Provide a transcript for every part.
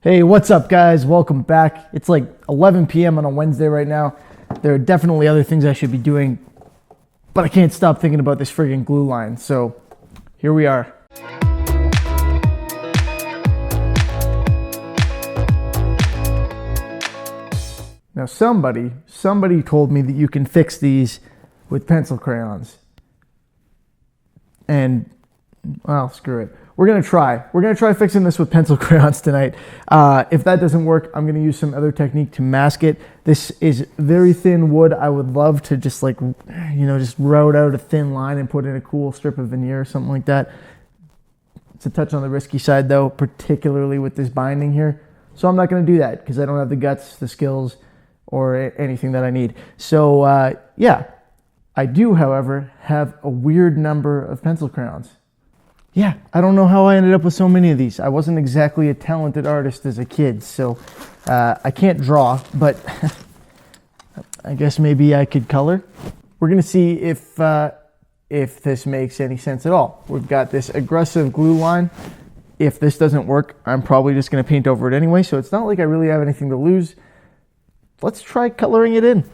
Hey, what's up, guys? Welcome back. It's like 11 p.m. on a Wednesday right now. There are definitely other things I should be doing, but I can't stop thinking about this friggin' glue line. So here we are. Now somebody told me that you can fix these with pencil crayons. And, well, screw it. We're going to try fixing this with pencil crayons tonight. If that doesn't work, I'm going to use some other technique to mask it. This is very thin wood. I would love to just just route out a thin line and put in a cool strip of veneer or something like that. It's a touch on the risky side though, particularly with this binding here. So I'm not going to do that because I don't have the guts, the skills, or anything that I need. So yeah, I do, however, have a weird number of pencil crayons. Yeah, I don't know how I ended up with so many of these. I wasn't exactly a talented artist as a kid, so I can't draw, but I guess maybe I could color. We're gonna see if this makes any sense at all. We've got this aggressive glue line. If this doesn't work, I'm probably just gonna paint over it anyway, so it's not like I really have anything to lose. Let's try coloring it in.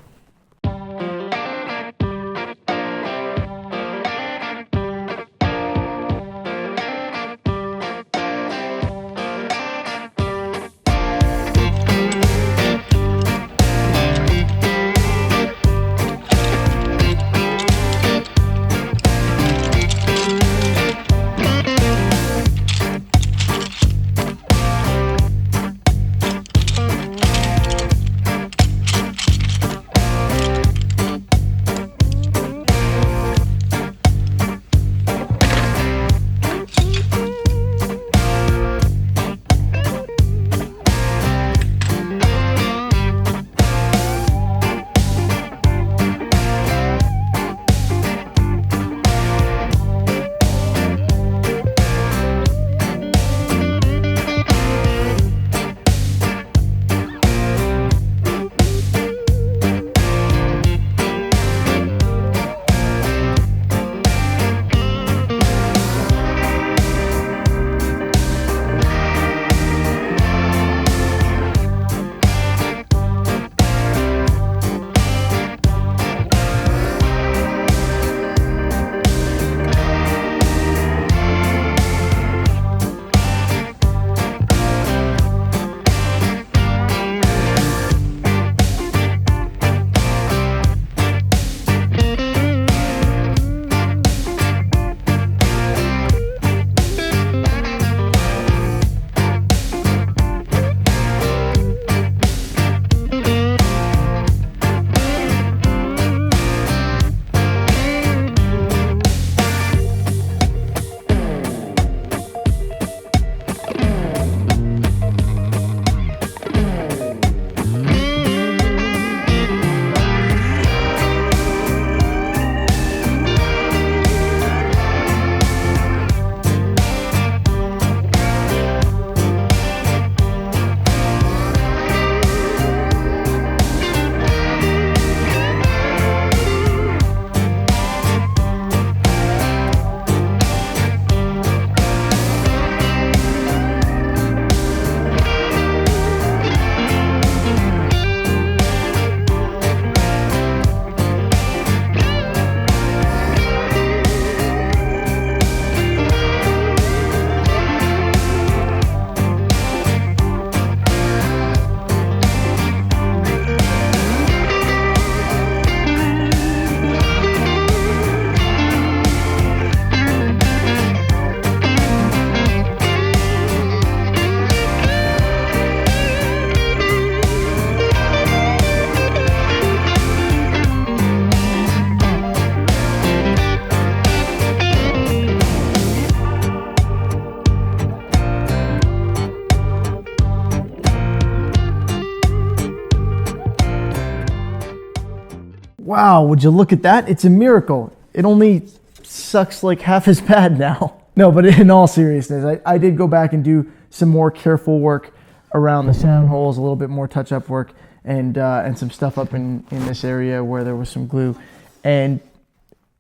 Wow, would you look at that? It's a miracle. It only sucks like half as bad now. No, but in all seriousness, I did go back and do some more careful work around the sound holes, a little bit more touch-up work, and some stuff up in this area where there was some glue. And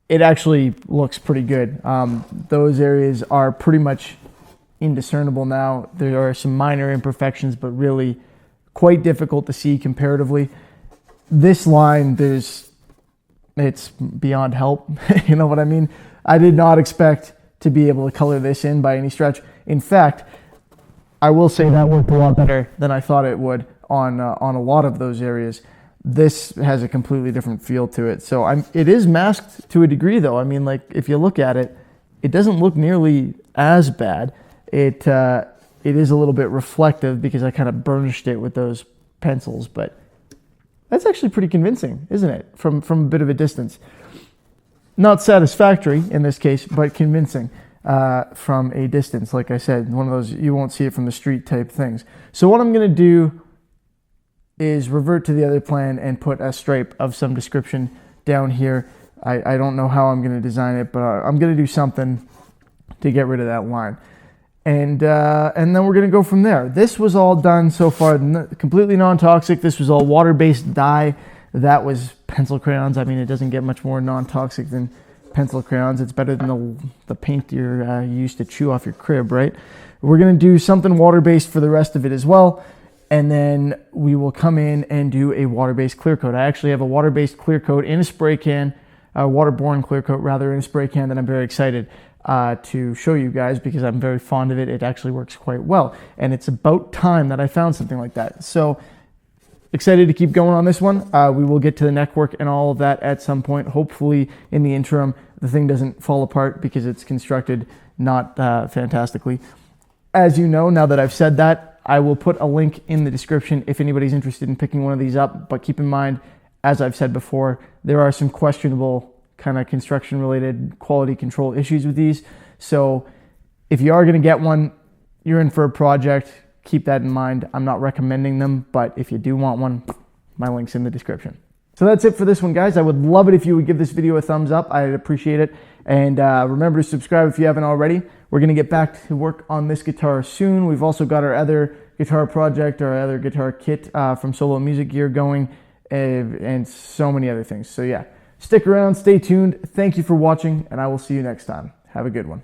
it actually looks pretty good. Those areas are pretty much indiscernible now. There are some minor imperfections, but really quite difficult to see comparatively. This line, it's beyond help. You know what I mean? I did not expect to be able to color this in by any stretch. In fact, I will say that worked a lot better than I thought it would on a lot of those areas. This has a completely different feel to it. So it is masked to a degree, though. I mean, like, if you look at it, it doesn't look nearly as bad. It is a little bit reflective because I kind of burnished it with those pencils, but that's actually pretty convincing, isn't it? From a bit of a distance. Not satisfactory in this case, but convincing from a distance. Like I said, one of those, you won't see it from the street type things. So what I'm going to do is revert to the other plan and put a stripe of some description down here. I don't know how I'm going to design it, but I'm going to do something to get rid of that line. And then we're going to go from there. This was all done so far completely non-toxic. This was all water-based dye. That was pencil crayons. I mean, it doesn't get much more non-toxic than pencil crayons. It's better than the paint you used to chew off your crib, right? We're going to do something water-based for the rest of it as well. And then we will come in and do a water-based clear coat. I actually have a water-based clear coat in a spray can, waterborne clear coat rather, in a spray can that I'm very excited to show you guys because I'm very fond of it. It actually works quite well. And it's about time that I found something like that. So excited to keep going on this one. We will get to the neck work and all of that at some point. Hopefully in the interim, the thing doesn't fall apart because it's constructed not fantastically. As you know, now that I've said that, I will put a link in the description if anybody's interested in picking one of these up. But keep in mind, as I've said before, there are some questionable kind of construction related quality control issues with these. So if you are going to get one, you're in for a project. Keep that in mind. I'm not recommending them, but if you do want one, my link's in the description. So that's it for this one, guys. I would love it if you would give this video a thumbs up. I'd appreciate it. And remember to subscribe if you haven't already. We're going to get back to work on this guitar soon. We've also got our other guitar project, our other guitar kit from Solo Music Gear going, and so many other things. So yeah, stick around, stay tuned. Thank you for watching, and I will see you next time. Have a good one.